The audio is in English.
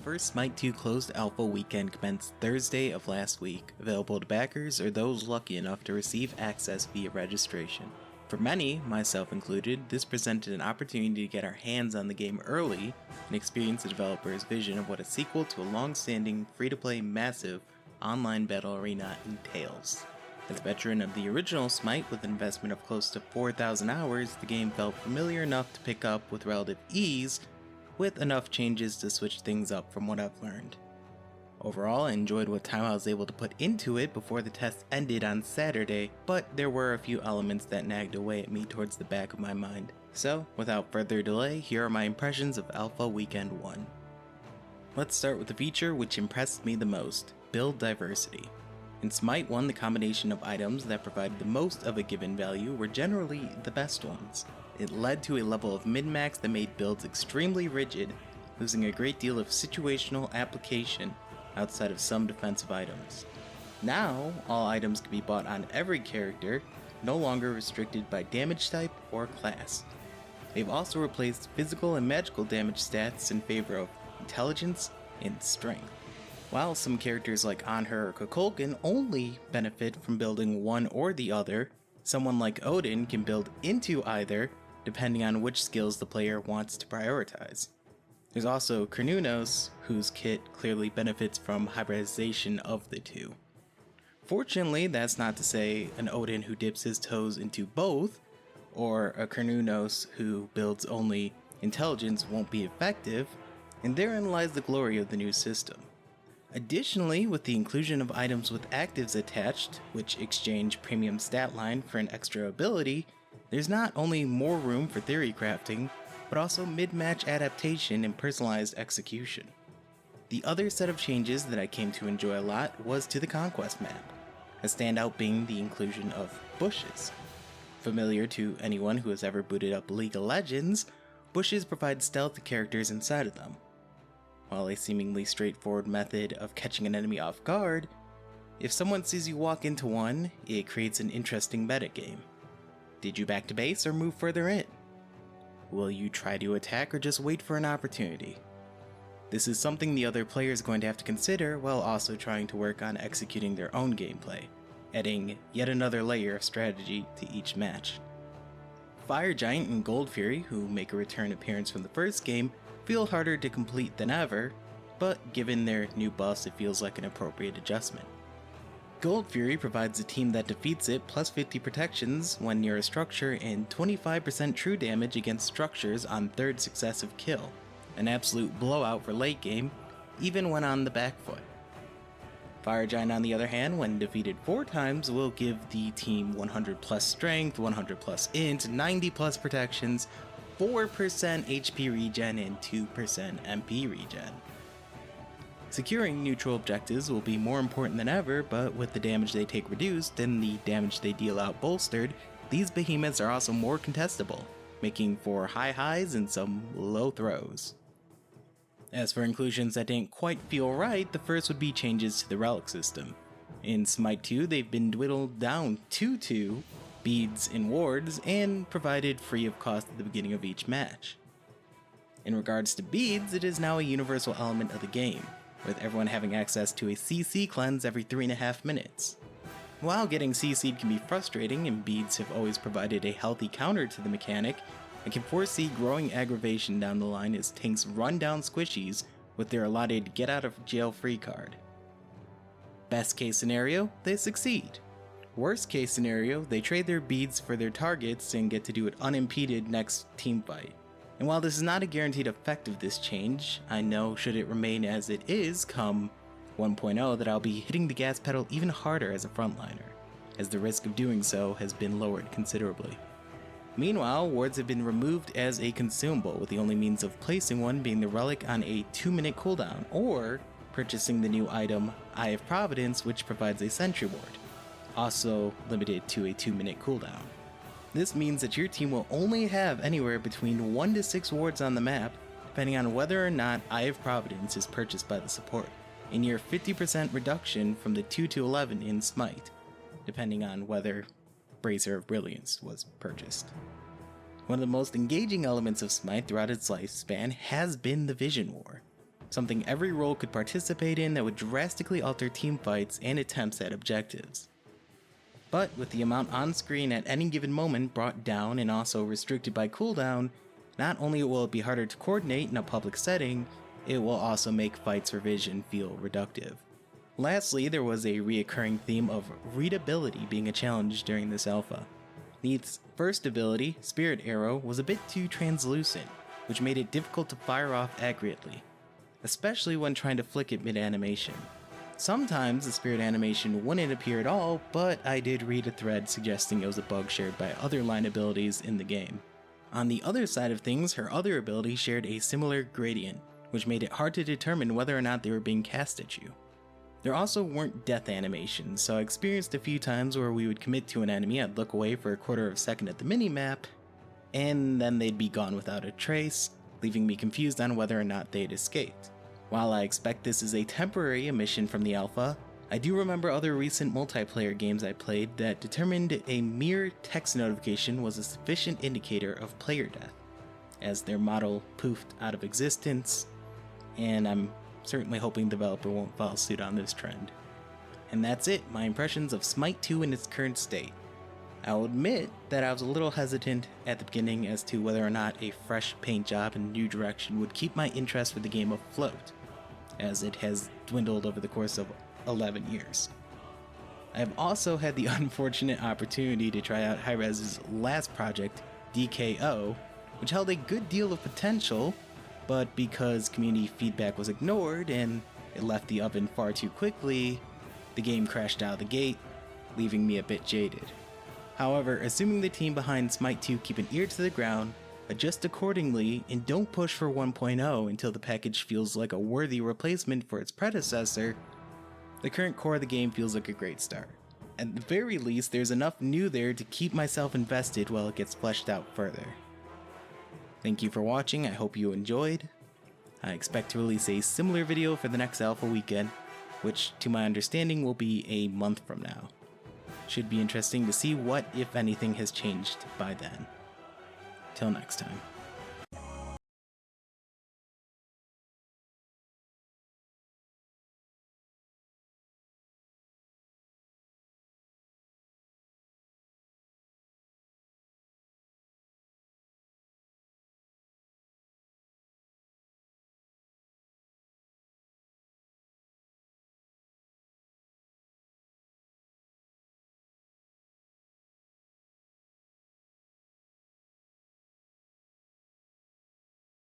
first Smite 2 closed alpha weekend commenced Thursday of last week, available to backers or those lucky enough to receive access via registration. For many, myself included, this presented an opportunity to get our hands on the game early and experience the developer's vision of what a sequel to a long-standing, free-to-play, massive online battle arena entails. As a veteran of the original Smite with an investment of close to 4,000 hours, the game felt familiar enough to pick up with relative ease, with enough changes to switch things up from what I've learned. Overall, I enjoyed what time I was able to put into it before the test ended on Saturday, but there were a few elements that nagged away at me towards the back of my mind. So, without further delay, here are my impressions of Alpha Weekend 1. Let's start with the feature which impressed me the most, build diversity. In Smite 1, the combination of items that provided the most of a given value were generally the best ones. It led to a level of min-max that made builds extremely rigid, losing a great deal of situational application outside of some defensive items. Now, all items can be bought on every character, no longer restricted by damage type or class. They've also replaced physical and magical damage stats in favor of intelligence and strength. While some characters like Anhur or Kukulkan only benefit from building one or the other, someone like Odin can build into either, depending on which skills the player wants to prioritize. There's also Cernunnos, whose kit clearly benefits from hybridization of the two. Fortunately, that's not to say an Odin who dips his toes into both, or a Cernunnos who builds only intelligence won't be effective, and therein lies the glory of the new system. Additionally, with the inclusion of items with actives attached, which exchange premium stat line for an extra ability, there's not only more room for theory crafting, but also mid-match adaptation and personalized execution. The other set of changes that I came to enjoy a lot was to the Conquest map, a standout being the inclusion of bushes. Familiar to anyone who has ever booted up League of Legends, bushes provide stealth to characters inside of them. While a seemingly straightforward method of catching an enemy off guard, if someone sees you walk into one, it creates an interesting metagame. Did you back to base or move further in? Will you try to attack or just wait for an opportunity? This is something the other player is going to have to consider while also trying to work on executing their own gameplay, adding yet another layer of strategy to each match. Fire Giant and Gold Fury, who make a return appearance from the first game, feel harder to complete than ever, but given their new buffs it feels like an appropriate adjustment. Gold Fury provides a team that defeats it plus 50 protections when near a structure and 25% true damage against structures on third successive kill, an absolute blowout for late game, even when on the back foot. Fire Giant on the other hand, when defeated 4 times, will give the team 100 plus strength, 100 plus int, 90 plus protections, 4% HP regen, and 2% MP regen. Securing neutral objectives will be more important than ever, but with the damage they take reduced and the damage they deal out bolstered, these behemoths are also more contestable, making for high highs and some low throws. As for inclusions that didn't quite feel right, the first would be changes to the Relic system. In Smite 2, they've been dwindled down to 2 beads and wards, and provided free of cost at the beginning of each match. In regards to beads, it is now a universal element of the game, with everyone having access to a CC cleanse every 3.5 minutes. While getting CC'd can be frustrating and beads have always provided a healthy counter to the mechanic, I can foresee growing aggravation down the line as tanks run down squishies with their allotted get out of jail free card. Best case scenario, they succeed. Worst case scenario, they trade their beads for their targets and get to do it unimpeded next teamfight. And while this is not a guaranteed effect of this change, I know should it remain as it is come 1.0 that I'll be hitting the gas pedal even harder as a frontliner, as the risk of doing so has been lowered considerably. Meanwhile, wards have been removed as a consumable, with the only means of placing one being the relic on a 2-minute cooldown, or purchasing the new item Eye of Providence, which provides a sentry ward, also limited to a 2-minute cooldown. This means that your team will only have anywhere between 1 to 6 wards on the map, depending on whether or not Eye of Providence is purchased by the support, a near 50% reduction from the 2 to 11 in Smite, depending on whether Bracer of Brilliance was purchased. One of the most engaging elements of Smite throughout its lifespan has been the Vision War. something every role could participate in that would drastically alter team fights and attempts at objectives. But with the amount on screen at any given moment brought down and also restricted by cooldown, not only will it be harder to coordinate in a public setting, it will also make fights revision feel reductive. Lastly, there was a reoccurring theme of readability being a challenge during this alpha. Neith's first ability, Spirit Arrow, was a bit too translucent, which made it difficult to fire off accurately, especially when trying to flick it mid-animation. Sometimes the spirit animation wouldn't appear at all, but I did read a thread suggesting it was a bug shared by other line abilities in the game. On the other side of things, her other ability shared a similar gradient, which made it hard to determine whether or not they were being cast at you. There also weren't death animations, so I experienced a few times where we would commit to an enemy, I'd look away for a quarter of a second at the minimap, and then they'd be gone without a trace, leaving me confused on whether or not they'd escaped. While I expect this is a temporary omission from the alpha, I do remember other recent multiplayer games I played that determined a mere text notification was a sufficient indicator of player death, as their model poofed out of existence, and I'm certainly hoping the developer won't follow suit on this trend. And that's it, my impressions of Smite 2 in its current state. I'll admit that I was a little hesitant at the beginning as to whether or not a fresh paint job and new direction would keep my interest for the game afloat, as it has dwindled over the course of 11 years. I have also had the unfortunate opportunity to try out Hi-Rez's last project, DKO, which held a good deal of potential, but because community feedback was ignored and it left the oven far too quickly, the game crashed out of the gate, leaving me a bit jaded. However, assuming the team behind Smite 2 keep an ear to the ground, adjust accordingly, and don't push for 1.0 until the package feels like a worthy replacement for its predecessor, the current core of the game feels like a great start. At the very least, there's enough new there to keep myself invested while it gets fleshed out further. Thank you for watching, I hope you enjoyed. I expect to release a similar video for the next alpha weekend, which to my understanding will be a month from now. Should be interesting to see what, if anything, has changed by then. Till next time.